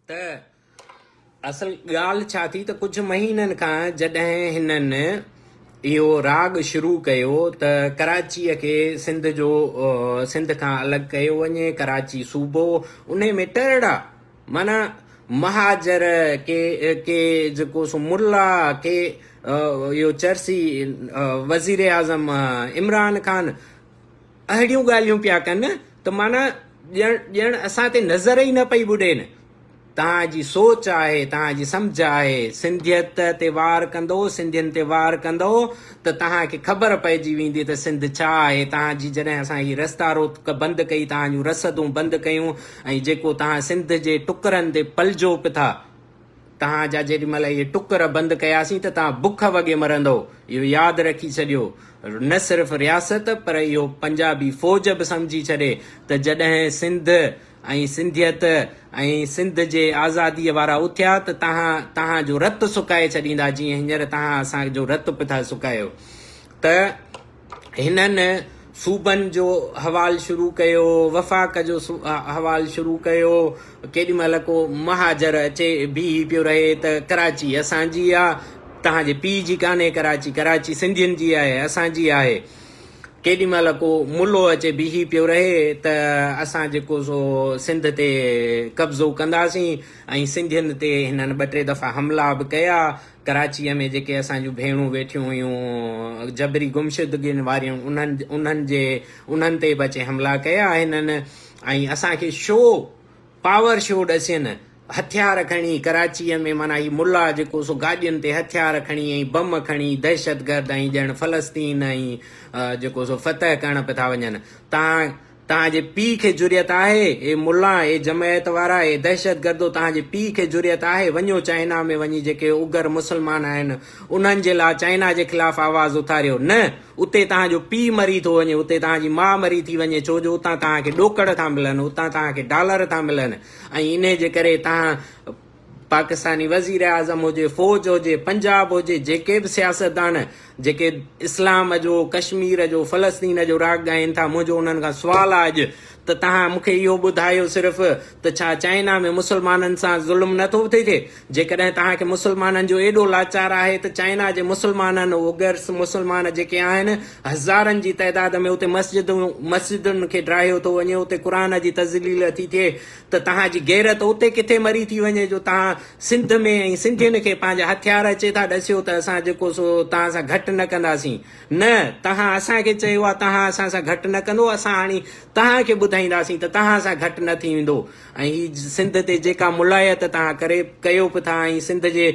त असल ॻाल्हि छा थी त कुझु महीननि खां जॾहिं हिननि इहो राग शुरू कयो त कराचीअ खे सिंध खां अलॻि कयो वञे, कराची सूबो उन में टरड़ा माना महाजर के जेको सो मुल्ला के इहो चर्सी वज़ीर आज़म इमरान खान अहिड़ियूं ॻाल्हियूं पिया कनि त माना ॼण असां ते नज़र ई न पई ॿुॾेनि। तव्हांजी सोच आहे, तव्हांजी सम्झ आहे, सिंधियत ते वार कंदो, सिंधियुनि ते वार कंदो त तव्हांखे ख़बर पइजी वेंदी त सिंध छा आहे। तव्हांजी जॾहिं असां हीअ रस्ता रोक बंदि कई, तव्हांजूं रसदूं बंदि कयूं ऐं जेको तव्हां सिंध जे टुकरनि ते पलजो पिया था, तव्हांजा जेॾीमहिल इहे टुकर बंदि कयासीं त तव्हां बुख वॻे मरंदो। इहो यादि रखी छॾियो। न सिर्फ़ु रियासत पर इहो पंजाबी फ़ौज बि सम्झी छॾे त जॾहिं सिंध ऐं सिंधियत ऐं सिंध जे आज़ादीअ वारा उथिया त तव्हांजो रतु सुकाए छॾींदा, जीअं हींअर तव्हां असांजो रतु पिया सुकायो। त हिननि सूबनि जो हवालु शुरू कयो, वफ़ाक़ जो हवालु शुरू कयो। केॾीमहिल को महाजर अचे बीही पियो रहे त कराची असांजी आहे, तव्हांजे पीउ जी कान्हे कराची, कराची सिंधियुनि जी आहे, असांजी आहे। केॾीमहिल को मुल्लो अचे बीही पियो रहे त असां जेको सो सिंध ते कब्ज़ो कंदासीं ऐं सिंधियुनि ते हिननि 2-3 दफ़ा हमला बि कया। कराचीअ में जेके असांजूं भेणूं वेठियूं हुयूं जबरी गुमशुदगियुनि वारियूं, उन्हनि ते बि अचे हमला कया हिननि। ऐं असांखे शो पावर शो ॾसियनि हथियार खणी कराचीअ में, माना ही मुल्ला जेको सो गाॾियुनि ते हथियार खणी ऐं बम खणी दहशतगर्द ऐं ॼण फ़लस्तीन ऐं जेको सो फतह करण पिया था वञनि। तव्हांजे पीउ खे जुरियत आहे, ए मुल्ला, ए जमायत वारा, ए दहशतगर्दो, तव्हांजे पीउ खे जुरियत आहे, वञो चाइना में वञी जेके उगर मुस्लमान आहिनि उन्हनि जे लाइ चाइना जे ख़िलाफ़ आवाज़ उथारियो। न, उते तव्हांजो पीउ मरी थो वञे, उते तव्हांजी माउ मरी थी वञे, छो जो उतां तव्हांखे ॾोकड़ था मिलनि, उतां तव्हांखे डॉलर था मिलनि। ऐं इन जे करे तव्हां पाकिस्तानी वज़ीर आज़म हुजे, फ़ौज हुजे, पंजाब हुजे, जेके बि सियासतदान जेके इस्लाम जो, कश्मीर जो, फ़लस्तीन जो राग ॻाइनि था, मुंहिंजो उन्हनि खां सुवालु आहे अॼु त तव्हां मूंखे इहो ॿुधायो सिर्फ़ु त छा चाइना में मुस्लमाननि सां ज़ुल्म नथो थिए? जेकॾहिं तव्हांखे मुस्लमाननि जो एॾो लाचार आहे त चाइना जे मुस्लमाननि, उगर मुस्लमान जेके आहिनि, हज़ारनि जी तइदाद में उते मस्जिदुनि खे ड्राहियो थो वञे, उते क़ुर जी तज़लील थी थिए, त तव्हांजी गैरत उते किथे मरी थी वञे जो तव्हां सिंध में ऐं सिंधियुनि खे पंहिंजा हथियार अचे था ॾसियो त असां जेको सो तव्हां सां घटि न कंदासीं। न, तव्हां असांखे चयो आहे तव्हां असां सां घटि न कंदो, असां हाणे तव्हांखे ॿुधाईंदासीं त तव्हां सां घटि न थी वेंदो। ऐं हीअ सिंध ते जेका मुलायत तव्हां कयो पिया था, ऐं सिंध जे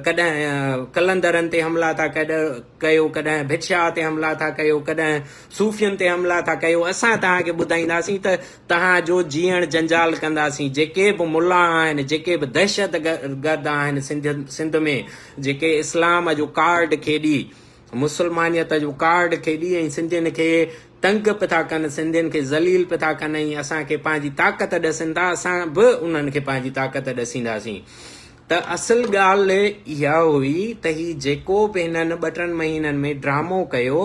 कॾहिं कलंदरनि ते हमला था कयो, कॾहिं भितशाह ते हमला था कयो, कॾहिं सूफ़ियुनि ते हमला था कयो, असां तव्हांखे ॿुधाईंदासीं त तव्हांजो जीअण जंजाल कंदासीं। जेके बि मुल्ला आहिनि, जेके बि दहशतगर्द आहिनि सिंध में, जेके इस्लाम जो कार्ड खेॾी, मुस्लमानियत जो कार्ड खेॾी ऐं सिंधियुनि खे तंग पिया था कनि, सिंधियुनि खे ज़लील पिया था कनि ऐं असांखे पंहिंजी ताक़त ॾसनि था, असां बि उन्हनि खे पंहिंजी ताक़त ॾसींदासीं। त असल ॻाल्हि इहा हुई त हीउ जेको बि हिननि 2-3 महीननि में ड्रामो कयो,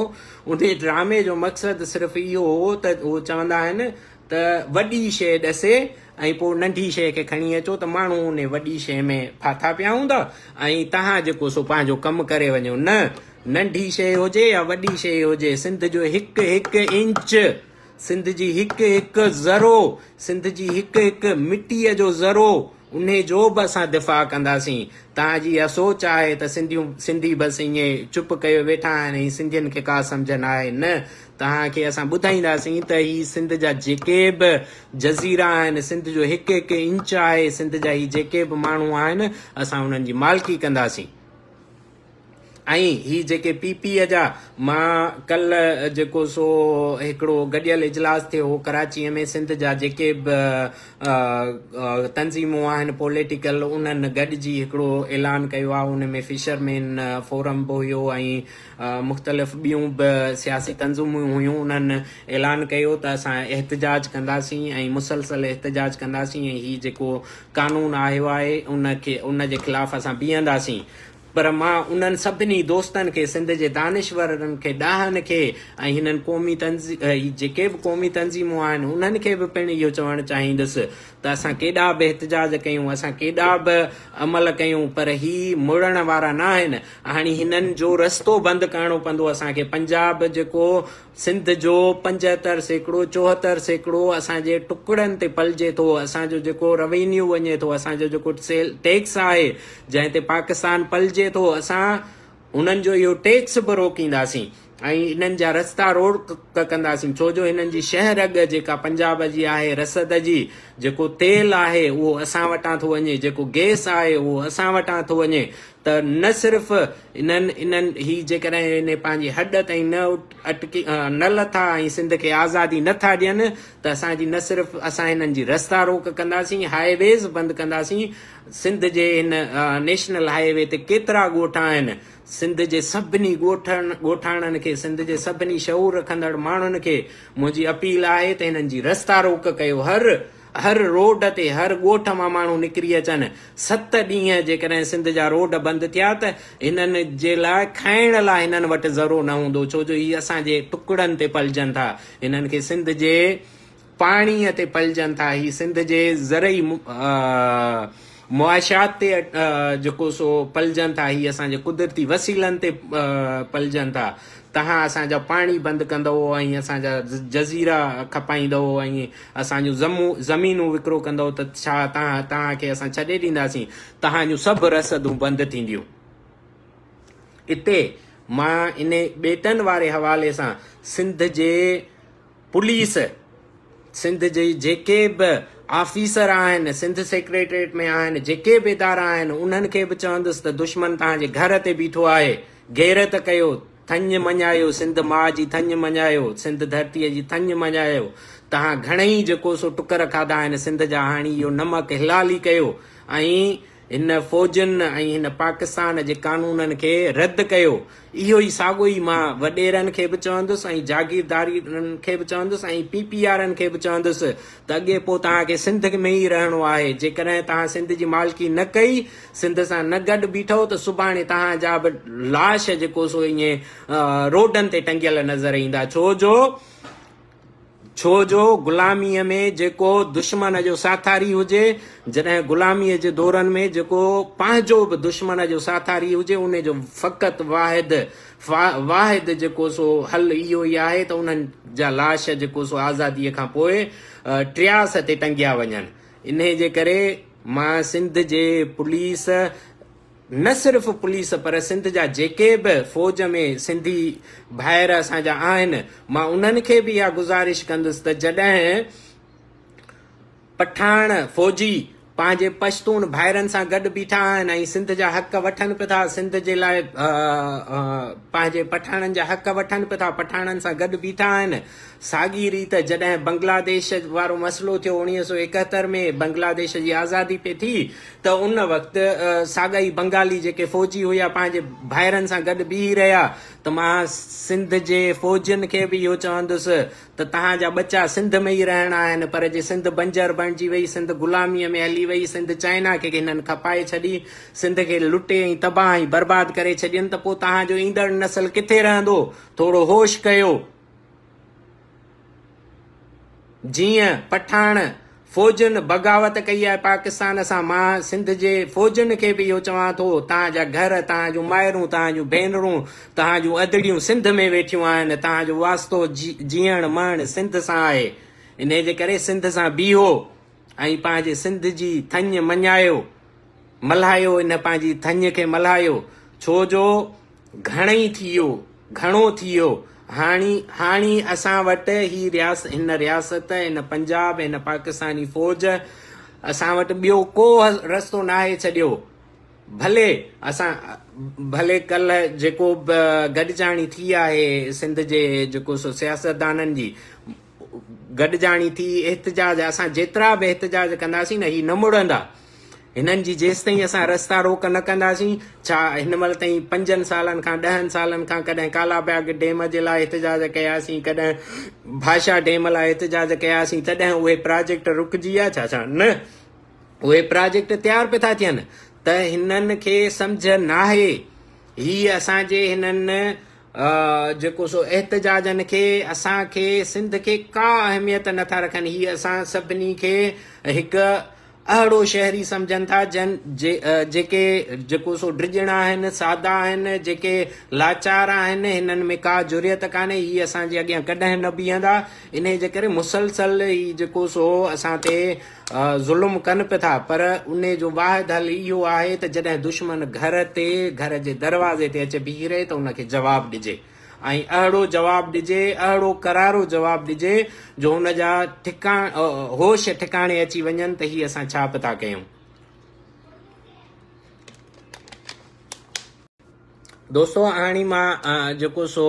उन ड्रामे जो मक़सदु सिर्फ़ु इहो हो त उहो चवंदा आहिनि त वॾी शइ ॾसे ऐं पोइ नंढी शइ खे खणी अचो त माण्हू उन वॾी शइ में फाथा पिया हूंदा ऐं तव्हां जेको सो पंहिंजो कमु करे वञो। न, नंढी शइ हुजे या वॾी शइ हुजे, सिंध जो हिकु इंच, सिंध जी हिकु ज़रो, सिंध जी हिकु मिटीअ जो ज़रो, उन जो बि असां दिफ़ा कंदासीं। तव्हांजी इहा सोच आहे त सिंधी बसि ईअं चुप कयो वेठा आहिनि ऐं सिंधियुनि खे का सम्झ न आहे। न, तव्हांखे असां ॿुधाईंदासीं त हीअ सिंध जा जेके बि जज़ीरा आहिनि, सिंध जो हिकु इंच आहे, सिंध जा ही जेके बि माण्हू आहिनि, असां उन्हनि जी मालिकी कंदासीं। ऐं ही जेके पीपीअ जा, मां कल्ह जेको सो हिकिड़ो गॾियल इजलास थियो हो कराचीअ में, सिंध जा जेके बि तंज़ीमूं आहिनि पॉलिटिकल, उन्हनि गॾिजी हिकिड़ो ऐलान कयो आहे। उन में फिशरमैन फोरम बि हुयो ऐं मुख़्तलिफ़ ॿियूं बि सियासी तंज़ीमूं हुयूं। उन्हनि ऐलान कयो त असां एहतिजाज कंदासीं ऐं मुसलसल एहतिजाज कंदासीं ऐं हीउ जेको कानून आयो आहे उन जे ख़िलाफ़ असां बीहंदासीं। पर मां उन्हनि सभिनी दोस्तनि खे सिंध जे दानिश्वरनि खे ॾाहनि खे ऐं हिननि क़ौमी जेके बि क़ौमी तंज़ीमूं आहिनि उन्हनि खे बि पिणु इहो चवणु चाहींदुसि त असां केॾा बि एहतिजाज कयूं, असां केॾा बि अमल कयूं, पर ही मुड़ण वारा न आहिनि। हाणे हिननि जो रस्तो बंदि करणो पवंदो असांखे। पंजाब जेको सिंध जो 75% 74% असांजे टुकड़नि ते पलिजे थो, असांजो जेको रेवेन्यू वञे थो, असांजो जेको टैक्स आहे जंहिं ते पाकिस्तान पलिजे थो, असां उन्हनि जो इहो टैक्स बि रोकींदासीं ऐं इन्हनि जा रस्ता रोड कंदासीं। छो जो हिननि जी शहर अॻु जेका पंजाब जी आहे रसद जी, जेको तेल आहे उहो असां वटां थो वञे, जेको गैस आहे उहो असां वटां थो वञे। त न सिर्फ़ु इन्हनि ही जेकॾहिं हिन पंहिंजी हॾ ताईं न लथा ऐं सिंध खे आज़ादी नथा ॾियनि त असांजी न सिर्फ़ु असां हिननि जी रस्ता रोक कंदासीं, हाईवेज़ बंदि कंदासीं। सिंध जे हिन नेशनल हाईवे ते केतिरा ॻोठ आहिनि, सिंध जे सभिनी ॻोठाणनि खे, सिंध जे सभिनी शऊर रखंदड़ माण्हुनि खे मुंहिंजी अपील आहे त हिननि जी रस्ता रोक कयो। हर रोड ते हर ॻोठ मां माण्हू निकिरी अचनि। 7 ॾींहं जेकॾहिं सिंध जा रोड बंदि थिया त हिननि जे लाइ खाइण लाइ हिननि वटि ज़रो न हूंदो, छो जो हीअ असांजे टुकड़नि ते पलिजनि था, हिननि खे सिंध जे पाणीअ ते पलिजनि था, ही सिंध जे ज़रई मुआशात ते जेको सो पलिजनि था, ही असांजे कुदरती वसीलनि ते पलिजनि था। तव्हां असांजा पाणी बंदि कंदव ऐं असांजा जज़ीरा खपाईंदव ऐं असांजूं ज़मीनूं विकिरो कंदव त छा तव्हांखे असां छॾे ॾींदासीं? तव्हांजूं सभु रसदूं बंदि थींदियूं। हिते मां इन ॿेटनि वारे हवाले सां सिंध जे पुलिस, सिंध जे जेके बि ऑफिसर आहिनि, सिंध सेक्रेटरीट में आहिनि, जेके बि इदारा आहिनि, उन्हनि खे बि चवंदुसि त दुश्मन तव्हांजे घर ते बीठो आहे, गैरत कयो, थञ मञायो, सिंध माउ जी थञ मञायो, सिंध धरतीअ जी थञ मञायो। तव्हां घणेई जेको सो टुकर खाधा आहिनि सिंध जा, हाणे इहो नमक हिलाली कयो ऐं हिन फ़ौजनि ऐं हिन पाकिस्तान जे कानूननि खे रद्द कयो। इहो ई साॻियो ई मां वॾेरनि खे बि चवंदुसि ऐं जागीरदारनि खे बि चवंदुसि ऐं PPRनि खे बि चवंदुसि त अॻे पोइ तव्हांखे सिंध में ई रहणो आहे। जेकॾहिं तव्हां सिंध जी मालिकी न कई, सिंध सां न गॾु बीठो त सुभाणे तव्हांजा बि लाश जेको सो ईअं रोडनि ते टंगियल नज़र ईंदा। छो जो ग़ुलामीअ में जेको दुश्मन जो साथारी हुजे, जॾहिं ग़ुलामीअ जे दौरनि में जेको पंहिंजो बि दुश्मन जो साथारी हुजे, उन जो फ़क़ति वाहिद जेको सो हल इहो ई आहे त उन्हनि जा लाश जेको सो आज़ादीअ खां पोइ ट्रियास ते टंगिया वञनि। इन जे करे मां सिंध जे पुलिस, न सिर्फ़ु पुलिस पर सिंध जा जेके बि फ़ौज में सिंधी भाइर असांजा आहिनि, मां उन्हनि खे बि इहा गुज़ारिश कंदुसि त जॾहिं पठान फ़ौजी पंहिंजे पश्तून भाइरनि सां गॾु बीठा आहिनि ऐं सिंध जा हक़ वठनि पिया था, सिंध जे लाइ पंहिंजे पठाणनि जा हक़ वठनि पिया था, पठाणनि सां गॾु बीठा आहिनि। साॻी रीति जॾहिं बांग्लादेश वारो मसइलो थियो 1971 में, बांग्लादेश जी आज़ादी पे थी, त उन वक़्तु साॻाई बंगाली जेके फ़ौजी हुया पंहिंजे भाइरनि सां गॾु बीही रहिया। त मां सिंध जे फ़ौजियुनि खे बि इहो चवंदुसि त तव्हांजा बच्चा सिंध में ई रहणा आहिनि, पर जे सिंध बंजर बणिजी वई, सिंध ग़ुलामीअ में हली वई, सिंध चाइना खे हिननि खपाए छॾी, सिंध खे लुटे ऐं तबाह ऐं बर्बाद करे छॾियनि, त पोइ तव्हांजो ईंदड़ नस्ल किथे रहंदो? थोरो होश कयो। जीअं पठान फ़ौजनि बग़ावत कई आहे पाकिस्तान सां, मां सिंध जे फ़ौजनि खे बि इहो चवां थो, तव्हांजा घर, तव्हांजूं माइरूं, तव्हांजूं भेनरूं, तव्हांजूं अदड़ियूं सिंध में वेठियूं आहिनि, तव्हांजो वास्तो जीअण मरण सिंध सां आहे। इन जे करे सिंध सां बीहो ऐं पंहिंजे सिंध जी थञ मञायो, मल्हायो, इन पंहिंजी थञ खे मल्हायो। छो जो घणो थी वियो। हाणे असां वटि हिन रियासत, हिन पंजाब, हिन पाकिस्तानी फ़ौज, असां वटि ॿियो को रस्तो न आहे छॾियो। भले कल्ह जेको गॾिजाणी थी आहे सिंध जे जेको सो सियासतदाननि जी गॾिजाणी थी, एहतिजाज, असां जेतिरा बि एहतिजाज कंदासीं न, ही न मुड़ंदा। हिननि जी जेसि ताईं असां रस्ता रोक न कंदासीं, छा हिन महिल ताईं 5 सालनि खां 10 सालनि खां कॾहिं कालाबाग डैम जे लाइ एहतिजाज कयासीं, कॾहिं भाषा डैम लाइ एहतिजाज कयासीं, तॾहिं उहे प्रोजेक्ट रुकिजी विया छा? न, उहे प्रोजेक्ट तयारु पिया था थियनि। त हिननि खे सम्झ नाहे ही असांजे हिननि जेको सो एहतजाजनि खे असांखे सिंध खे का अहमियत नथा रखनि। ही असां सभिनी खे हिकु अहिड़ो शहरी सम्झनि था जेके जेको सो ड्रिजणा आहिनि, सादा आहिनि, जेके लाचार आहिनि, हिननि में का जुरियत कान्हे। ही असांजे अॻियां कॾहिं न बीहंदा। इन जे करे मुसलसल ही जेको सो असां ते ज़ुल्म कनि पिया था। पर उन जो वाहिद हल इहो आहे त जॾहिं दुश्मन घर जे दरवाज़े ते अचे बीही रहे त उनखे जवाबु ॾिजे, ऐं अहिड़ो जवाबु ॾिजे, अहिड़ो करारो जवाबु ॾिजे जो हुन जा होश ठिकाणे अची वञनि त ही असां छा पिया कयूं। दोस्तो, हाणे मां जेको सो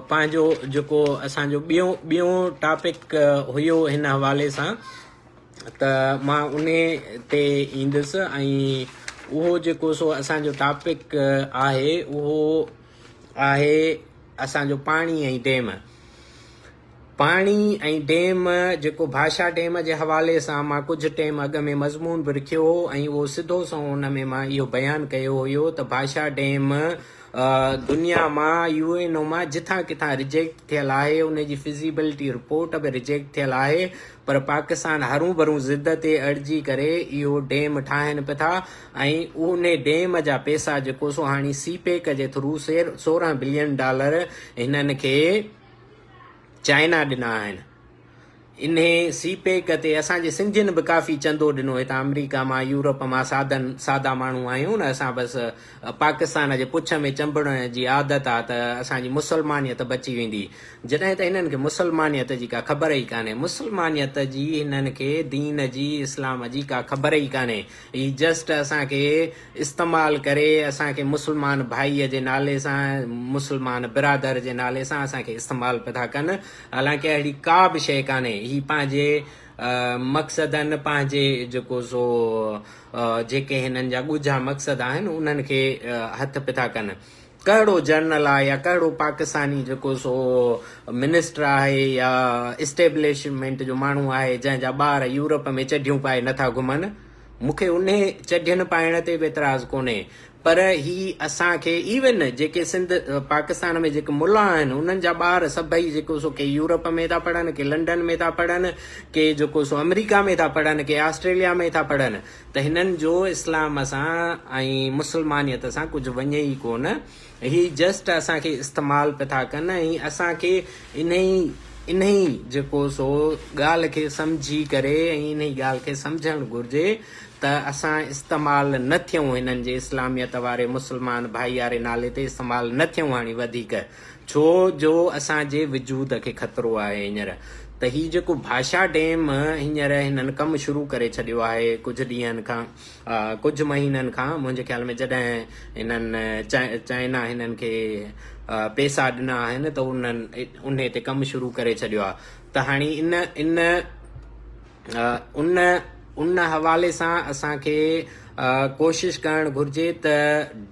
पंहिंजो जेको असांजो ॿियों टॉपिक हुयो हिन हवाले सां, त मां उन ते ईंदुसि। ऐं उहो जेको सो असांजो टॉपिक आहे उहो आहे असांजो पाणी ऐं डेम। पाणी ऐं डेम जेको भाषा डेम जे हवाले सां मां कुझु टाइम अॻ में मज़मून बि लिखियो हो, ऐं उहो सिधो सो उन में मां इहो बयानु कयो हुयो त भाषा डेम दुनिया मां UN मां जिथां किथां रिजेक्ट थियल आहे। उनजी फिज़िबिलिटी रिपोर्ट बि रिजेक्ट थियल आहे, पर पाकिस्तान हरू भरू ज़िद ते अड़िजी करे इहो डेम ठाहिनि पिया था। ऐं उन डेम जा पैसा जेको सो हाणे CPEC जे थ्रू $16 बिलियन हिननि खे चाइना ॾिना आहिनि। इन CPEC ते असांजे सिंधियुनि बि काफ़ी चंदो ॾिनो। हितां अमेरिका मां, यूरोप मां सादा माण्हू आहियूं न, असां बसि पाकिस्तान जे पुछ में चंबण जी आदत आहे त असांजी मुसलमानियत बची वेंदी। जॾहिं त हिननि खे मुसलमानियत जी का ख़बर ई कान्हे। मुसलमानियत जी हिननि खे दीन जी, इस्लाम जी का ख़बर ई कान्हे। ही जस्ट असांखे इस्तेमालु करे असांखे मुसलमान भाईअ जे नाले सां, मुसलमान बिरादर जे नाले सां असांखे इस्तेमालु पिया था कनि। हालांकि अहिड़ी का बि शइ कान्हे। ही पंहिंजे मक़सदनि, पंहिंजे जेको सो जेके हिननि जा ॻुझा मक़सद आहिनि उन्हनि खे हथ पिया था कनि। कहिड़ो जर्नल आहे या कहिड़ो पाकिस्तानी जेको सो मिनिस्टर आहे या इस्टेब्लिशमेंट जो माण्हू आहे जंहिंजा ॿार यूरोप में चढियूं पाए नथा घुमनि, मूंखे उन चढियुनि पाइण ते बि एतिराज़ कोन्हे। पर ही असांखे इवन जेके पाकिस्तान में जेके मुला आहिनि उन्हनि जा ॿार सभई जेको सो के यूरोप में था पढ़नि, के लंडन में था पढ़नि, के जेको सो अमेरिका में था पढ़नि, के ऑस्ट्रेलिया में था पढ़नि। त हिननि जो इस्लाम सां ऐं मुसलमानियत सां कुझु वञे ई कोन। ही जस्ट असांखे इस्तेमालु पिया था कनि। ऐं असांखे इन ई जेको सो ॻाल्हि खे सम्झी करे ऐं इन ई ॻाल्हि खे सम्झणु घुरिजे त असां इस्तेमालु न थियूं हिननि जे इस्लामियत वारे मुसलमान भाई वारे नाले ते इस्तेमालु न थियूं हाणे वधीक, छो जो असांजे वजूद खे ख़तरो आहे हींअर। त ही जेको भाषा डेम हींअर हिननि कमु शुरू करे छॾियो आहे कुझु ॾींहंनि खां, कुझु महीननि खां मुंहिंजे ख़्याल में। जॾहिं हिननि चाइना हिननि खे पैसा ॾिना आहिनि त उन ते कमु शुरू करे छॾियो आहे। त हाणे उन हवाले सां असांखे कोशिशि करणु घुरिजे त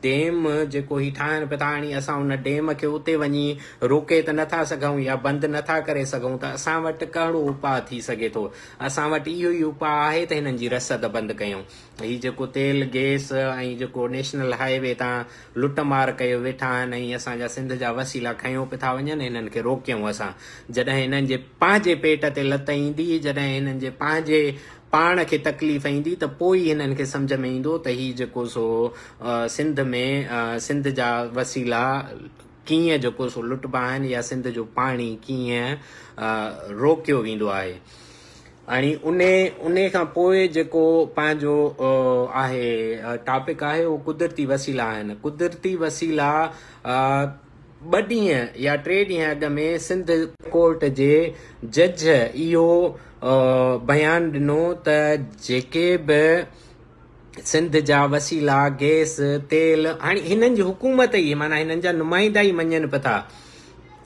डेम जेको ही ठाहिनि पिया था, हाणे असां उन डेम खे उते वञी रोके त नथा सघूं या बंदि नथा करे सघूं। त असां वटि कहिड़ो उपाउ थी सघे थो? असां वटि इहो ई उपाउ आहे त हिननि जी रसद बंदि कयूं। ही जेको तेल, गैस ऐं जेको नेशनल हाईवे तां लुटमार कयो वेठा आहिनि ऐं असांजा सिंध जा वसीला खयूं पिया था वञनि, हिननि खे रोकियूं असां। जॾहिं हिननि जे पंहिंजे पेट ते लत ईंदी, जॾहिं हिननि जे पंहिंजे पाण खे तकलीफ़ ईंदी, त पोइ हिननि खे सम्झ में ईंदो त ही जेको सो सिंध में सिंध जा वसीला कीअं जेको सो लुटबा आहिनि या सिंध जो पाणी कीअं रोकियो वेंदो आहे। हाणे उन खां पोइ जेको पंहिंजो आहे टॉपिक आहे उहो कुदरती वसीला आहिनि। कुदरती वसीला 2 ॾींहं या 3 ॾींहं अॻ में सिंध कोर्ट जे जज इहो बयानु ॾिनो त जेके बि सिंध जा वसीला, गैस, तेल, हाणे हिननि जी हुकूमत ई माना हिननि जा नुमाइंदा ई मञनि पिया था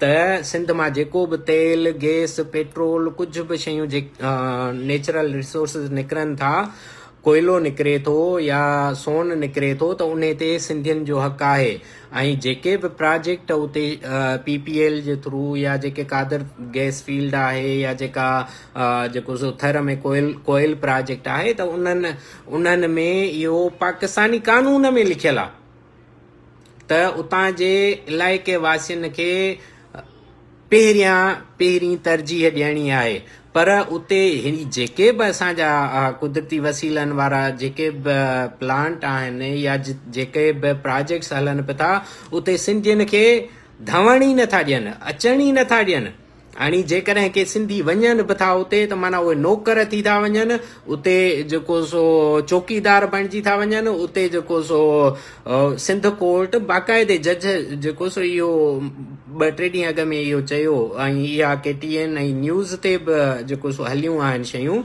त सिंध मां जेको बि तेल, गैस, पेट्रोल, कुझु बि शयूं जे नेचुरल रिसोर्सिस निकिरनि था, कोयलो निकिरे थो या सोन निकिरे थो त उन ते सिंधियुनि जो हक़ आहे। ऐं जेके बि प्रोजेक्ट उते PPL जे थ्रू या जेके कादर गैस फील्ड आहे या जेको सो थर में कोयल प्रोजेक्ट आहे त उन्हनि में इहो पाकिस्तानी कानून में लिखियल आहे त उतां जे इलाइक़े वासियुनि खे पहिरीं तरजीह ॾियणी आहे। पर उते जेके बि असांजा कुदरती वसीलनि वारा जेके बि प्लांट आहिनि या जेके बि प्रोजेक्ट्स हलनि पिया था उते सिंधियुनि खे धवण ई नथा ॾियनि, अचण ई नथा ॾियनि। हाणे जेकॾहिं के सिंधी वञनि बि था उते त माना उहे नौकर थी था वञनि, उते जेको सो चौकीदार बणिजी था वञनि। उते जेको सो सिंध कोर्ट बाक़ाइदे जज जेको सो इहो 2-3 ॾींहं अॻु में इहो चयो ऐं इहा KTN ऐं न्यूज़ ते बि जेको सो हलियूं आहिनि शयूं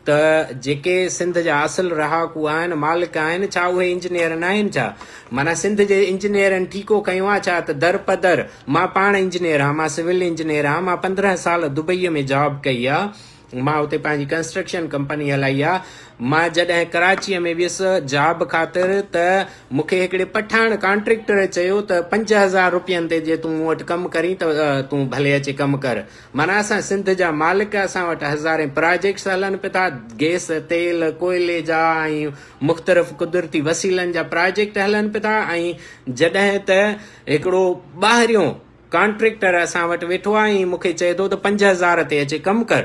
त जेके सिंध जा असुल रहाकू आहिनि, मालिक आहिनि, छा उहे इंजीनियर न आहिनि छा? माना सिंध जे इंजीनियरनि ठीको कयो आहे छा त दर पदर? मां पाण इंजीनियर आहियां, मां सिविल इंजीनियर आहियां, मां 15 साल दुबईअ में जॉब कई आहे, मां उते पंहिंजी कंस्ट्रक्शन कंपनी हलाई आहे। मां जॾहिं कराचीअ में वियुसि जॉब ख़ातिर त मूंखे हिकिड़े पठाण कॉन्ट्रेक्टर चयो त 5000 रुपयनि ते जे तूं मूं वटि कमु करी त तूं भले अची कमु कर। माना असां सिंध जा मालिक, असां वटि हज़ारे प्रोजेक्ट्स हलनि पिया था, गैस तेल कोयले जा ऐं मुख़्तलिफ़ कुदरती वसीलनि जा प्रोजेक्ट हलनि पिया था। ऐं जॾहिं त हिकिड़ो ॿाहिरियों कॉन्ट्रेक्टर असां वटि वेठो आहे ऐं मूंखे चए थो त 5000 ते अची कमु कर।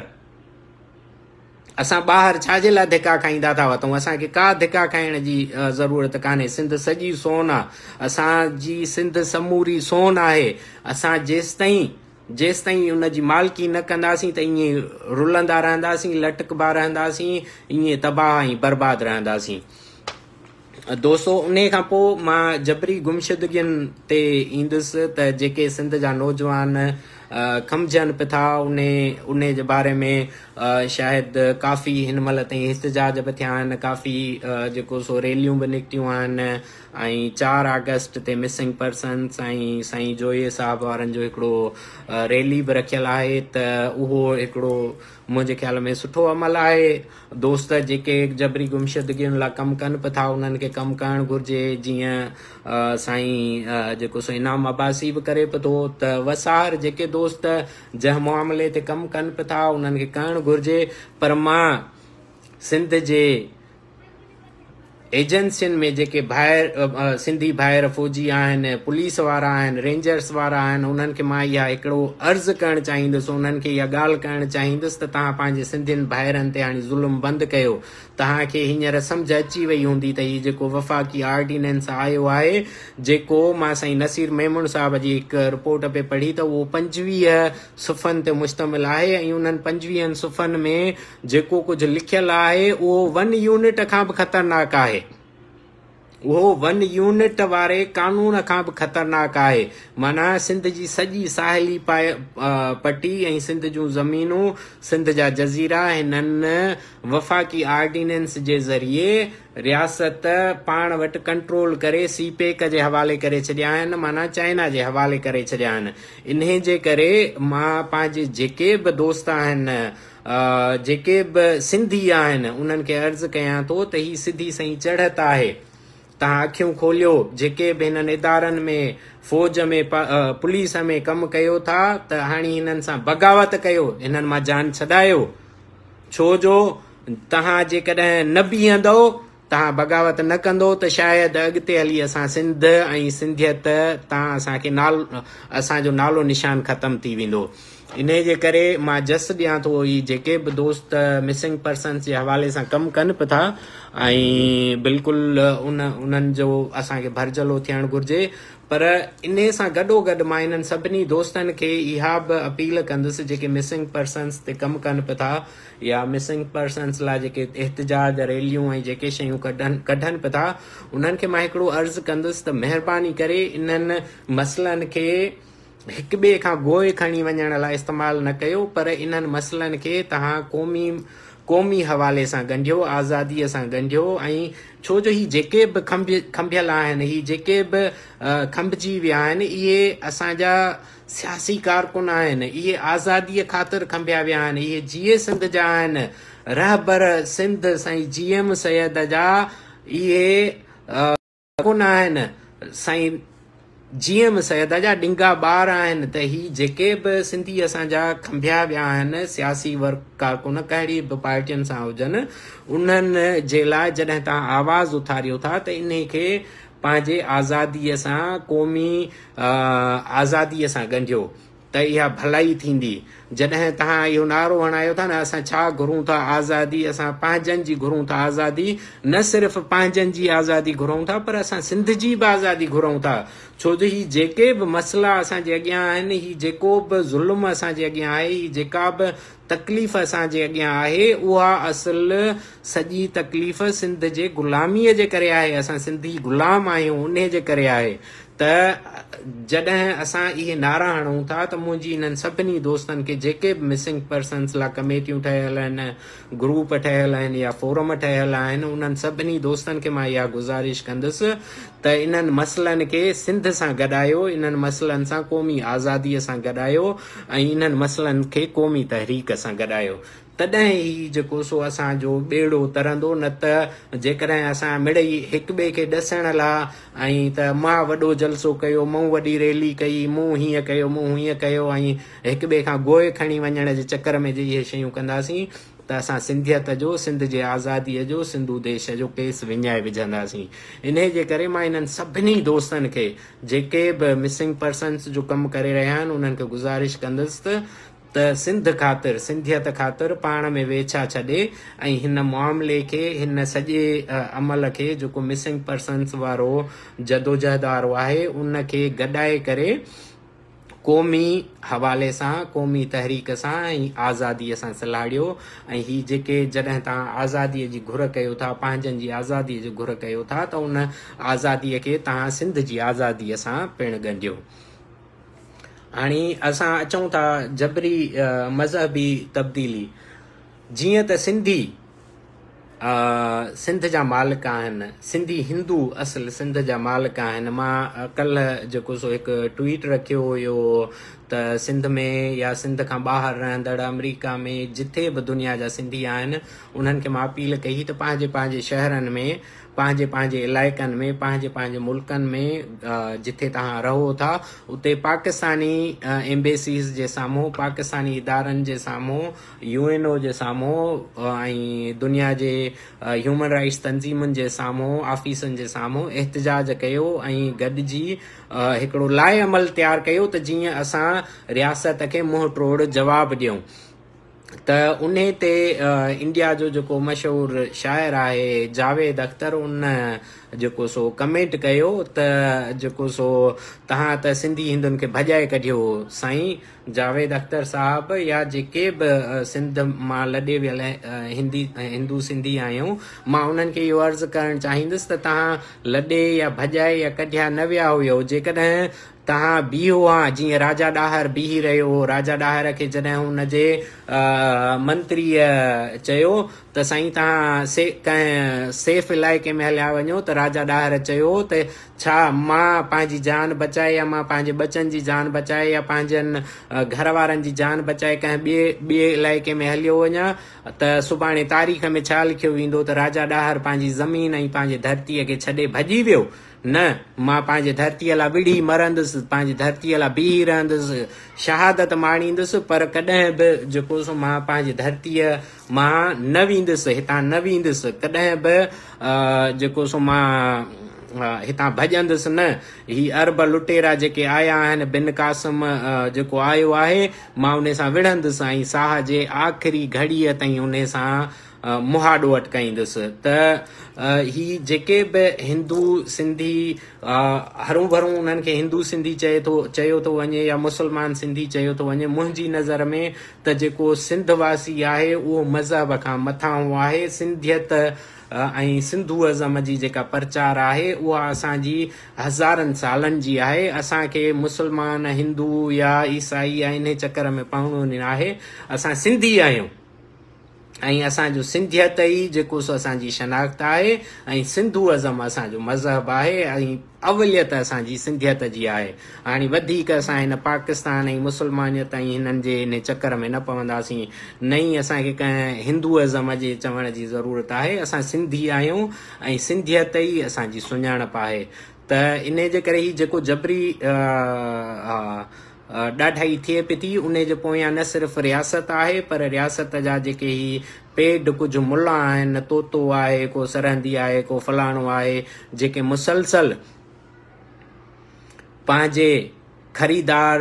असां ॿाहिरि छाजे लाइ धिका खाईंदा था वठूं? असांखे का धिका खाइण जी ज़रूरत कान्हे। सिंध सॼी सोन आहे, असांजी सिंध समूरी सोन आहे। असां जेसि ताईं उनजी मालिकी न कंदासीं त ईअं रुलंदा रहंदासीं, लटकबा रहंदासीं, ईअं तबाह ऐं बर्बाद रहंदासीं। दोस्तो, उन खां पोइ मां जबरी गुमशुदगियुनि ते ईंदुसि त जेके सिंध जा नौजवान खमजनि पिया था उन जे बारे में शायदि काफ़ी हिन महिल ताईं इहतजाज बि थिया आहिनि, काफ़ी जेको सो रैलियूं बि निकितियूं आहिनि। ऐं 4 अगस्त ते मिसिंग पर्सन्स ऐं साईं जोए साहब वारनि जो हिकिड़ो रैली बि रखियल आहे त उहो हिकिड़ो मुंहिंजे ख़्याल में सुठो अमल आहे। दोस्त जेके जबरी गुमशुदगियुनि लाइ कमु कनि पिया था उन्हनि खे कमु करणु घुरिजे, जीअं साईं जेको सो इनाम अब्बासी बि करे पियो थो त वसार जेके दोस्त जंहिं मामले ते कमु कनि पिया था उन्हनि खे करणु घुरिजे। पर मां सिंध जे एजेंसियुनि में जेके ॿाहिरि सिंधी ॿाहिरि फ़ौजी आहिनि, पुलिस वारा आहिनि, रेंजर्स वारा आहिनि, उन्हनि खे मां इहा हिकिड़ो अर्ज़ु करणु चाहींदुसि, उन्हनि खे इहा ॻाल्हि करणु चाहींदुसि त तव्हां पंहिंजे सिंधियुनि ॿाहिरनि ते हाणे ज़ुल्म बंदि कयो। तव्हांखे हींअर सम्झ अची वई हूंदी त हीउ जेको वफ़ाक़ी ऑर्डिनेंस आयो आहे, जेको मां साईं नसीर मेमून साहब जी हिकु रिपोर्ट पे पढ़ी त उहो 25 सुफ़नि ते मुश्तमिल आहे ऐं उन्हनि 25 सुफ़नि में जेको कुझु लिखियलु आहे उहो 1 यूनिट खां बि ख़तरनाक आहे। उहो 1 यूनिट वारे कानून खां बि ख़तरनाक आहे। माना सिंध जी सॼी साहिली पटी ऐं सिंध जूं ज़मीनूं, सिंध जा जज़ीरा हिननि वफ़ाक़ी ऑर्डिनेंस जे ज़रिए रियासत पाण वटि कंट्रोल करे सीपेक जे हवाले करे छॾिया आहिनि, माना चाइना जे हवाले करे छॾिया आहिनि। इन जे करे मां पंहिंजे जेके बि दोस्त आहिनि, जेके बि सिंधी आहिनि, उन्हनि खे अर्ज़ु कयां थो त हीअ सिधी सही चढ़त आहे। तव्हां अखियूं खोलियो, जेके बि हिननि इदारनि में फ़ौज में पुलिस में कमु कयो था त हाणे हिननि सां बग़ावत कयो, हिननि मां जान छॾायो। छो जो तव्हां जेकॾहिं न बीहंदो, तव्हां बग़ावत न कंदो त शायदि अॻिते हली असां सिंध ऐं सिंधियत असांजो नालो निशान ख़तमु थी वेंदो। इन जे करे मां जस ॾियां थो ही जेके बि दोस्त मिसिंग पर्सन्स जे हवाले सां कमु कनि पिया था ऐं बिल्कुलु उन्हनि जो असांखे भरजलो थियणु घुरिजे। पर इन सां गॾोगॾु मां इन्हनि सभिनी दोस्तनि खे इहा बि अपील कंदुसि जेके मिसिंग पर्सन्स ते कमु कनि पिया था या मिसिंग पर्सन्स लाइ जेके एहतजाज रैलियूं ऐं जेके शयूं कढनि पिया था, उन्हनि खे मां हिकिड़ो अर्ज़ु कंदुसि त महिरबानी करे इन्हनि मसइलनि खे हिक ॿिए खां गोए खणी वञण लाइ इस्तेमालु न कयो, पर इन्हनि मसइलनि खे तव्हां क़ौमी हवाले सां ॻंढियो, आज़ादीअ सां ॻंढियो। ऐं छो जो हीअ जेके बि खंभियल आहिनि, हीअ जेके बि खंभिजी विया आहिनि, इहे असांजा सियासी कारकुन आहिनि, इहे आज़ादीअ ख़ातिर खंभिया विया आहिनि, इहे जीए सिंध जा आहिनि, रहबर सिंध साईं GM सैयद जा इहे कारकुन आहिनि, साईं GM सैयद जा ॾिंगा ॿार आहिनि। त ही जेके बि सिंधी असांजा खंभिया विया आहिनि सियासी वर्ग कारकुन कहिड़ी बि पार्टियुनि सां हुजनि, उन्हनि जे लाइ जॾहिं तव्हां आवाज़ उथारियो था त इन खे पंहिंजे आज़ादीअ सां, क़ौमी आज़ादीअ सां ॻंढियो त इहा भलाई थींदी। जॾहिं तव्हां इहो नारो हणायो था न, असां छा घुरूं था आज़ादी, असां पंहिंजनि जी घुरूं था आज़ादी, न सिर्फ़ु पंहिंजनि जी आज़ादी घुरूं था पर असां सिंध जी बि आज़ादी घुरूं था। छो जो ही जेके बि मसइला असांजे अॻियां आहिनि, ही जेको बि ज़ुल्म असांजे अॻियां आहे, ही जेका बि तकलीफ़ असांजे अॻियां आहे, उहा असुल सॼी तकलीफ़ सिंध जे ग़ुलामीअ जे करे आहे। असां सिंधी ग़ुलाम आहियूं, उन जे करे आहे। त जॾहिं असां इहे नारा हणूं था त मुंहिंजी इन्हनि सभिनी दोस्तनि खे जेके बि मिसिंग पर्सन्स लाइ कमेटियूं ठहियल आहिनि, ग्रुप ठहियल आहिनि या फोरम ठहियल आहिनि, उन्हनि सभिनी दोस्तनि खे मां इहा गुज़ारिश कंदुसि त इन्हनि मसइलनि खे सिंध सां गॾायो, इन्हनि मसइलनि सां क़ौमी आज़ादीअ सां गॾायो ऐं इन्हनि मसइलनि खे क़ौमी तहरीक सां गॾायो। तॾहिं ई जेको सो असांजो ॿेड़ो तरंदो। न त जेकॾहिं असां मिड़ई हिक ॿिए खे ॾसण लाइ ऐं त मां वॾो जलसो कयो, मूं वॾी रैली कई, मूं हीअं कयो, मूं हीअं कयो, ऐं हिक ॿिए खां गोए खणी वञण जे चकर में जे इहे शयूं कंदासीं त असां सिंधियत जो, सिंध जे आज़ादीअ जो, सिंधू देश जो केस विञाए विझंदासीं। इन जे करे मां इन्हनि सभिनी दोस्तनि खे जेके बि मिसिंग पर्सन्स जो कमु करे रहिया आहिनि, उन्हनि खे गुज़ारिश कंदुसि त सिंध ख़ातिर, सिंधियत ख़ातिर पाण में वेछा छॾे ऐं हिन मामले खे, हिन सॼे अमल खे जेको मिसिंग पर्सन्स वारो जदोजहद वारो आहे, उन खे गॾाए करे क़ौमी हवाले सां, क़ौमी तहरीक सां ऐं आज़ादीअ सां सलाहियो। ऐं ही जेके जॾहिं तव्हां आज़ादीअ जी घुर कयो था, पंहिंजनि जी आज़ादीअ जी घुर कयो था, त उन आज़ादीअ खे तव्हां सिंध जी आज़ादीअ सां पिणु ॻंढियो। हाणे असां अचूं था जबरी मज़हबी तब्दीली। जीअं त सिंधी सिंध जा मालिक आहिनि, सिंधी हिंदू असुल सिंध जा मालिक आहिनि। मां कल्ह जेको सो हिकु ट्वीट रखियो हुयो त सिंध में या सिंध खां ॿाहिरि रहंदड़ अमेरिका में जिथे बि दुनिया जा सिंधी आहिनि, उन्हनि खे मां अपील कई त पंहिंजे पंहिंजे शहरनि में, पंहिंजे पंहिंजे इलाइक़नि में, पंहिंजे पंहिंजे मुल्कनि में जिथे तव्हां रहो था, उते पाकिस्तानी एम्बेसीज़ जे साम्हूं, पाकिस्तानी इदारनि जे साम्हूं, UNO जे साम्हूं ऐं दुनिया जे ह्यूमन राइट्स तंज़ीमुनि जे साम्हूं, ऑफिसनि जे साम्हूं एहतजाज कयो ऐं गॾिजी हिकिड़ो लाइ अमल तयारु कयो त जीअं असां रियासत खे मुंहुं टोड़ जवाबु ॾियूं। त उन ते इंडिया जो जेको मशहूरु शाइर आहे जावेद अख्तर, उन जेको सो कमेंट कयो त जेको सो तव्हां त सिंधी हिंदुनि खे भॼाए कढियो। साईं जावेद अख्तर साहब या जेके बि सिंध मां लॾे वियल हिंदू सिंधी आहियूं, मां उन्हनि खे इहो अर्ज़ु करणु चाहींदुसि त तव्हां लॾे या भॼाए या कढिया न विया हुयो। जेकॾहिं तव्हां बीहो हा, जीअं राजा ॾाहिर बीही रहियो हो, राजा ॾाहिर खे जॾहिं हुनजे मंत्रीअ चयो त साईं तव्हां कंहिं सेफ इलाइक़े में हलिया वञो, त राजा ॾाहिर चयो त छा मां पंहिंजी जान बचाए या मां पंहिंजे बचनि जी जान बचाए या पंहिंजनि घर वारनि जी जान बचाए कंहिं ॿिए इलाइक़े में हलियो वञा त सुभाणे तारीख़ में छा लिखियो वेंदो त राजा ॾाहिर पंहिंजी ज़मीन ऐं पंहिंजे धरतीअ खे छॾे भॼी वियो। न, मां पंहिंजे धरतीअ लाइ विढ़ी मरंदुसि, पंहिंजी धरतीअ लाइ बीही रहंदुसि, शहादत माणींदुसि, पर कॾहिं बि जेको सो मां पंहिंजी धरतीअ मां न वेंदुसि, हितां न वेंदुसि, कॾहिं बि जेको सो मां हितां भॼंदुसि न। ही अरब लुटेरा जेके आया आहिनि, बिन क़ासिम जेको आयो आहे, मां उन सां विढ़ंदुसि ऐं साह जे आख़िरी घड़ीअ ताईं उन सां मुहाॾो अटकाईंदुसि। त ही जेके बि हिंदू सिंधी हरूं भरूं उन्हनि खे हिंदू सिंधी चयो थो वञे या मुस्लमान सिंधी चयो थो वञे, मुंहिंजी नज़र में त जेको सिंध वासी आहे उहो मज़हब खां मथां आहे। सिंधियत ऐं सिंधूअज़म जी जेका प्रचार आहे उहा असांजी हज़ारनि सालनि जी आहे। असांखे मुस्लमान, हिंदू या ईसाई या इन चकर में पवणो न आहे। असां सिंधी आहियूं ऐं असांजो सिंधियत ई जेको सो असांजी शनाख़्त आहे ऐं सिंधुअज़म असांजो मज़हब आहे ऐं अवलियत असांजी सिंधियत जी आहे। हाणे वधीक असां हिन पाकिस्तान ऐं मुस्लमानियत ऐं हिननि जे हिन चकर में न पवंदासीं, न ई असांखे कंहिं हिंदुअज़म जे चवण जी ज़रूरत आहे। असां सिंधी आहियूं ऐं सिंधियत ई असांजी सुञाणप आहे। त इन जे करे ई जेको जबरी ॾाढाई थिए पई थी, उन जे पोयां न सिर्फ़ु रियासत आहे पर रियासत जा जेके ही पेड कुझु मुल्ला आहिनि, तोतो आहे, को सरहंदी आहे, को फलाणो आहे, जेके मुसलसल पंहिंजे ख़रीदार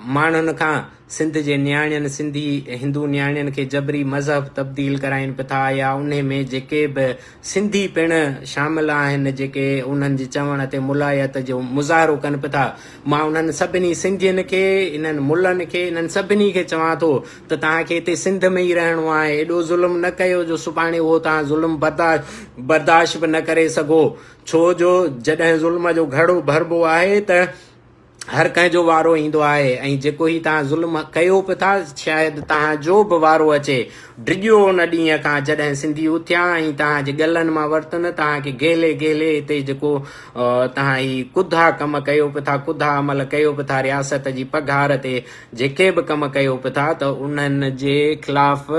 माण्हुनि खां सिंध जे नियाणियुनि, सिंधी हिंदू नियाणियुनि खे जबरी मज़हब तब्दील कराइनि पिया था, या उन में जेके बि सिंधी पिणु शामिल आहिनि जेके उन्हनि जे चवण ते मुलायत जो मुज़ाहिरो कनि पिया था। मां उन्हनि सभिनी सिंधियुनि खे, इन्हनि मुल्लनि खे, इन्हनि सभिनी खे चवां थो त तव्हांखे हिते सिंध में ई रहणो आहे। एॾो ज़ुल्म न कयो जो सुभाणे उहो तव्हां ज़ुल्म बर्दाश्त बि न करे सघो, छो जो जॾहिं ज़ुल्म जो घड़ो भरबो आहे त हर कंहिंजो वारो ईंदो आहे। ऐं जेको ही तव्हां ज़ुल्म कयो पिया था, शायदि तव्हांजो बि वारो अचे। डिॼो उन ॾींहं खां जॾहिं सिंधी उथिया ऐं तव्हांजे गलनि मां वरतनि, तव्हांखे गेले गेले हिते जेको तव्हां ही कुधा कम कयो पिया था, कुधा अमल कयो पिया था, रियासत जी पघार ते जेके बि कम कयो पिया था, त उन्हनि जे ख़िलाफ़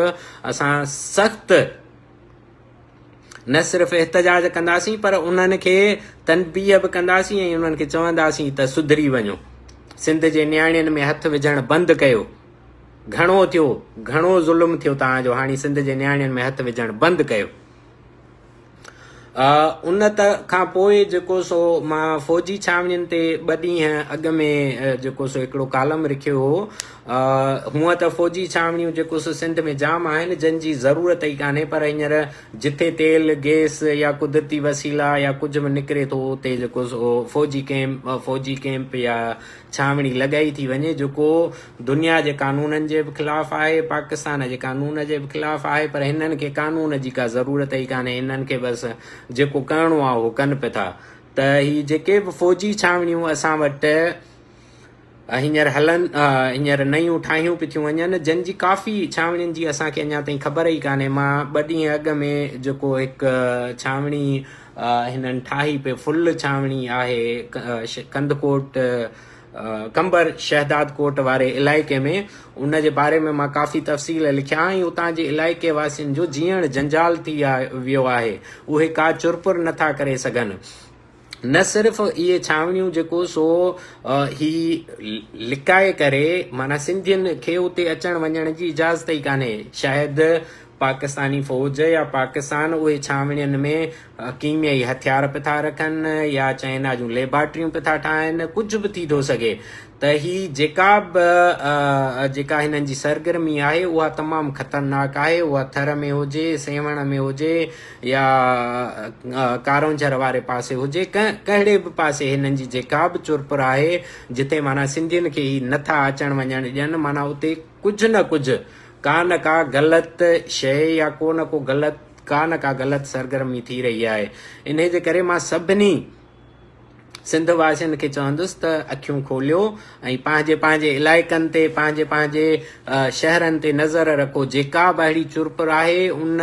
असां सख़्तु न सिर्फ़ु एहतजाज कंदासीं पर उन्हनि खे तनबीह बि कंदासीं ऐं उन्हनि खे चवंदासीं त सुधरी वञो, सिंध जे नियाणियुनि में हथु विझणु बंदि कयो। घणो थियो, घणो ज़ुल्म थियो तव्हांजो, हाणे सिंध जे नियाणियुनि में हथु विझणु बंदि कयो। उन खां पोइ जेको सो मां फ़ौजी छावनियुनि ते 2 ॾींहं अॻु में जेको सो हिकिड़ो कालम लिखियो हो। हूअं त फ़ौजी छावनियूं जेको सो सिंध में जाम आहिनि, जंहिंजी ज़रूरत ई कान्हे, पर हींअर जिथे तेल गैस या कुदरती वसीला या कुझु बि निकिरे थो, उते जेको सो फ़ौजी कैंप या छावनी लॻाई थी वञे, जेको दुनिया जे कानूननि जे बि ख़िलाफ़ु आहे, पाकिस्तान जे कानून जे बि ख़िलाफ़ु आहे, पर हिननि खे कानून जी का ज़रूरत ई कान्हे। हिननि खे बसि जेको करिणो आहे उहो कनि पिया था। त ही जेके बि फ़ौजी छावनियूं असां वटि हींअर हलनि, हींअर नयूं ठाहियूं पई थियूं वञनि, जंहिंजी काफ़ी छावनियुनि जी असांखे अञा ताईं ख़बर ई कान्हे। मां 2 ॾींहं अॻु में जेको हिकु छावनी हिननि ठाही पे, फुल छावनी आहे कंदकोट कंबर शहदाद कोट वारे इलाइक़े में, उन जे बारे में मां काफ़ी तफ़सील लिखिया ऐं उतां जे इलाइक़े वासियुनि जो जीअण जंजाल थी वियो आहे। उहे का चुरपुर नथा करे सघनि। न सिर्फ़ इहे छावनियूं जेको सो ही लिकाए करे माना सिंधियुनि खे उते अचण वञण जी इजाज़त ई कान्हे। शायदि पाकिस्तानी फ़ौज या पाकिस्तान उहे छावनियुनि में कीमियाई हथियार पिया था रखनि या चाइना जूं लेबॉरेटरियूं पिया था ठाहिनि, कुझु बि थी थो सघे। त ही जेका हिननि जी सरगर्मी आहे उहा तमामु ख़तरनाक आहे। उहा थर में हुजे, सेवण में हुजे या कारोंझर वारे पासे हुजे, कहिड़े बि पासे हिननि जी जेका बि चुरपुर आहे जिथे माना सिंधियुनि खे ही नथा अचण वञण ॾियनि, माना उते कुझु न कुझु का न का ग़लति शइ या को न को ग़लति सरगर्मी थी रही आहे। इन जे करे मां सभिनी सिंध वासियुनि खे चवंदुसि त अखियूं खोलियो ऐं पंहिंजे इलाइक़नि ते, पंहिंजे शहरनि ते नज़र रखो। जेका बि अहिड़ी चुरपुर आहे उन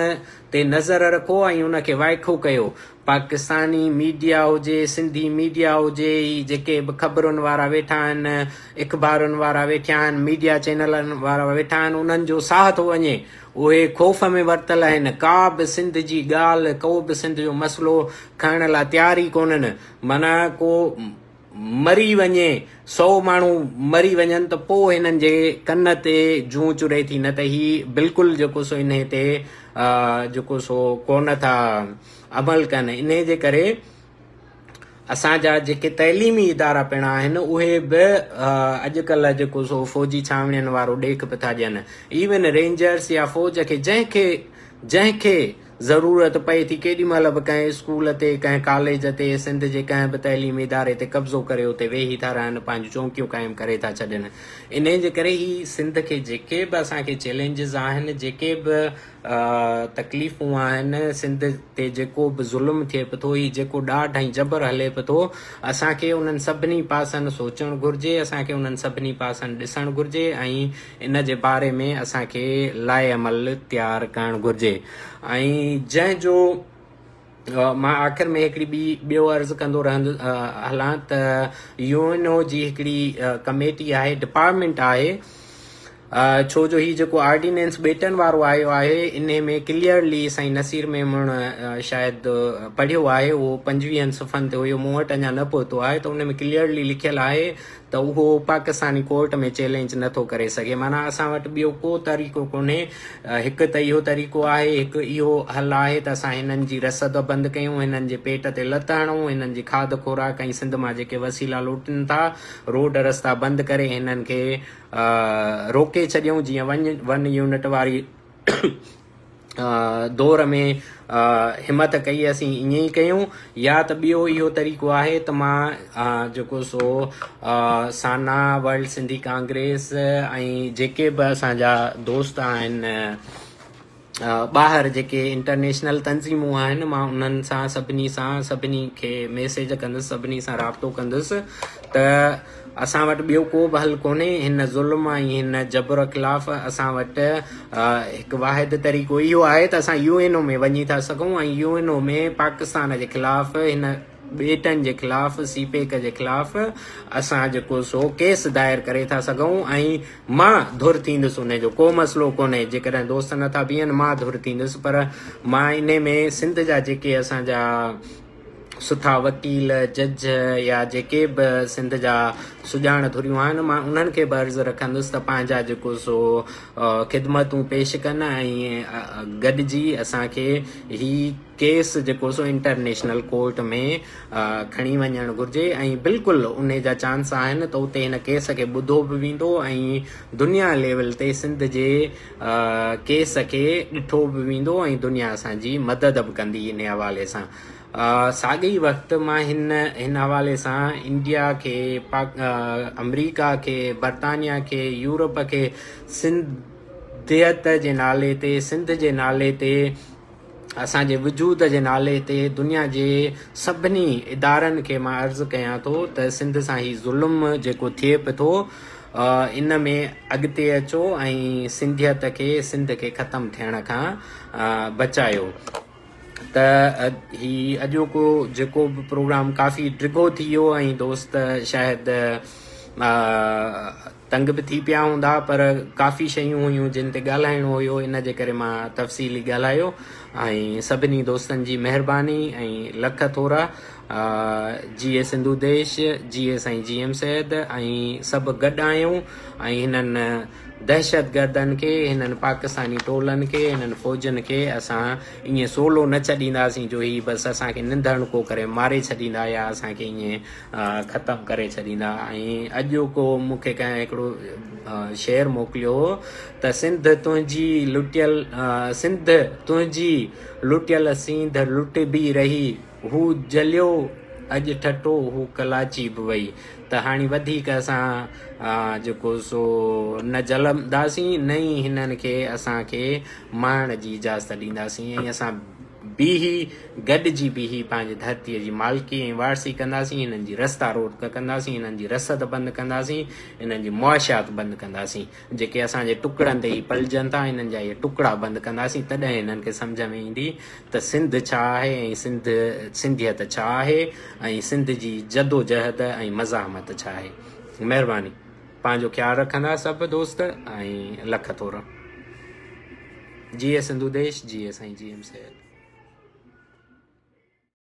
ते नज़र रखो ऐं उनखे वाइखो कयो। पाकिस्तानी मीडिया हुजे, सिंधी मीडिया हुजे, जेके बि ख़बरुनि वारा वेठा आहिनि, इख़बारुनि वारा वेठा आहिनि, मीडिया चैनलनि वारा वेठा आहिनि, उन्हनि जो साह थो वञे। उहे ख़ौफ़ में वरतल आहिनि, का बि सिंध जी ॻाल्हि, को बि सिंध जो मसइलो खणण लाइ तयार ई कोन्हनि। माना को मरी वञे, 100 माण्हू मरी वञनि त पोइ हिननि जे कन ते जूं चुरे थी, न त ही बिल्कुलु जेको सो इन ते जेको सो कोन था अमल कनि। इन जे करे असांजा जेके तइलीमी इदारा पिणु आहिनि उहे बि अॼुकल्ह जेको सो फ़ौजी छावनियुनि वारो ॾेख पिया था ॾियनि। इवन रेंजर्स या फ़ौज खे जंहिंखे ज़रूरत पए थी, केॾी महिल बि कंहिं स्कूल ते, कंहिं कॉलेज ते, सिंध जे कंहिं बि तइलीमी इदारे ते कब्ज़ो करे उते वेही था रहनि, पंहिंजूं चौकियूं क़ाइमु करे था छॾनि। इन जे करे ही सिंध खे जेके बि असांखे चैलेंजिस आहिनि, जेके बि तकलीफ़ूं आहिनि, सिंध ते जेको बि ज़ुल्म थिए पियो थो, ही जेको ॾाढ ऐं जबर हले पियो थो, असांखे उन्हनि सभिनी पासनि सोचणु घुरिजे, असांखे उन्हनि सभिनी पासनि ॾिसणु घुरिजे ऐं इन जे बारे में असांखे लाइ अमल तयारु करणु घुरिजे। ऐं जंहिंजो मां आख़िर में हिकिड़ी ॿियो अर्ज़ु कंदो हलां त UNO जी हिकिड़ी कमेटी आहे, डिपार्टमेंट आहे, छो जो ही जेको ऑर्डिनेंस ॿेटनि वारो आयो आहे, इन में क्लियरली साईं नसीर मेमण शायदि पढ़ियो आहे, उहो 25 सफ़नि ते हुयो, मूं वटि अञा न पहुतो आहे, त उन में क्लियरली लिखियलु आहे त उहो पाकिस्तानी कोर्ट में चैलेंज नथो करे सघे। माना असां वटि ॿियो को तरीक़ो कोन्हे, हिकु त इहो तरीक़ो आहे, हिकु इहो हल आहे त असां हिननि जी रसद बंदि कयूं, हिननि जे पेट ते लत हणूं, हिननि जी खाध खुराक ऐं सिंध मां जेके वसीला लुटनि था, रोड रस्ता बंदि करे हिननि खे रोके छॾियूं, जीअं 1 यूनिट वारी दौर में हिमत कई असीं ईअं ई कयूं। या त ॿियो इहो तरीक़ो आहे त मां जेको सो साना वर्ल्ड सिंधी कांग्रेस ऐं जेके बि असांजा दोस्त आहिनि ॿाहिरि, जेके इंटरनेशनल तंज़ीमूं आहिनि, मां उन्हनि सां सभिनी खे मैसेज कंदुसि, सभिनी सां राब्तो कंदुसि त असां वटि ॿियो को बि हल कोन्हे हिन ज़ुल्म ऐं हिन जबर ख़िलाफ़। असां वटि हिकु वाहिद तरीक़ो इहो आहे त असां UNO में वञी था सघूं ऐं UNO में पाकिस्तान जे ख़िलाफ़, हिन ॿेटनि जे ख़िलाफ़, CPEC जे ख़िलाफ़ असां जेको सो केस दायर करे था सघूं ऐं मां धुर थींदुसि, उन जो को मसइलो कोन्हे। जेकॾहिं दोस्त नथा बीहनि, मां धुर थींदुसि, पर मां इन में सिंध जा जेके असांजा सुठा वकील, जज या जेके बि सिंध जा सुञाण धुरियूं आहिनि, मां उन्हनि खे बि अर्ज़ु रखंदुसि त पंहिंजा जेको सो ख़िदमतूं पेश कनि ऐं गॾिजी असांखे ही केस जेको सो इंटरनेशनल कोर्ट में खणी वञणु घुरिजे ऐं बिल्कुलु उन जा चांस आहिनि त उते हिन केस खे ॿुधो बि वेंदो ऐं दुनिया लेवल ते सिंध जे केस खे ॾिठो बि वेंदो ऐं दुनिया असांजी मदद बि कंदी इन हवाले सां। साॻे ई वक़्तु मां हिन हवाले सां इंडिया खे, अमरीका खे, बरतानिया खे, यूरोप खे सिंधियत जे नाले ते, सिंध जे नाले ते, असांजे वजूद जे नाले ते दुनिया जे सभिनी इदारनि खे मां अर्ज़ु कयां थो त सिंध सां ही ज़ुल्म जेको थिए पियो थो, इन में अॻिते अचो ऐं सिंधियत खे, सिंध खे ख़तमु थियण खां बचायो। त ही अॼोको जेको बि प्रोग्राम काफ़ी डिघो थी वियो ऐं दोस्त शायदि तंग बि थी पिया हूंदा, पर काफ़ी शयूं हुयूं जिन ते ॻाल्हाइणो हुयो, इन जे करे मां तफ़सीली ॻाल्हायो ऐं सभिनी दोस्तनि जी महिरबानी ऐं लख थोरा। GS सिंधु देश, GS ऐं GM सैद ऐं सभु गॾु आहियूं ऐं हिननि दहशत गर्दनि खे, हिननि पाकिस्तानी टोलनि खे, हिननि फ़ौजनि खे असां ईअं सोलो न छॾींदासीं जो ही बसि असांखे निंधणको करे मारे छॾींदा या असांखे ईअं ख़तमु करे छॾींदा। ऐं अॼोको मूंखे कंहिं हिकिड़ो शेर मोकिलियो हो त सिंध तुंहिंजी लुटियल सींध लुटबी रही, हू जलियो अॼु ठटो, हू कलाची बि वई। त हाणे वधीक असां जेको सो न जलंदासीं, न ई हिननि खे असांखे मारण जी इजाज़त ॾींदासीं ऐं असां गॾिजी बीही पंहिंजी धरतीअ जी मालिकी ऐं वारसी कंदासीं, हिननि जी रस्ता रोक कंदासीं, हिननि जी रसद बंदि कंदासीं, हिननि जी मुआशियात बंदि कंदासीं, जेके असांजे टुकड़नि ते ई पलजनि था, हिननि जा इहे टुकड़ा बंदि कंदासीं। तॾहिं हिननि खे सम्झ में ईंदी त सिंध छा आहे ऐं सिंधियत छा आहे ऐं सिंध जी जदोजहद ऐं मज़ाहमत छा आहे। महिरबानी, पंहिंजो ख़्यालु रखंदा सभु दोस्त ऐं लख थोरा। GS सिंधु देश, GS ऐं GM सैद।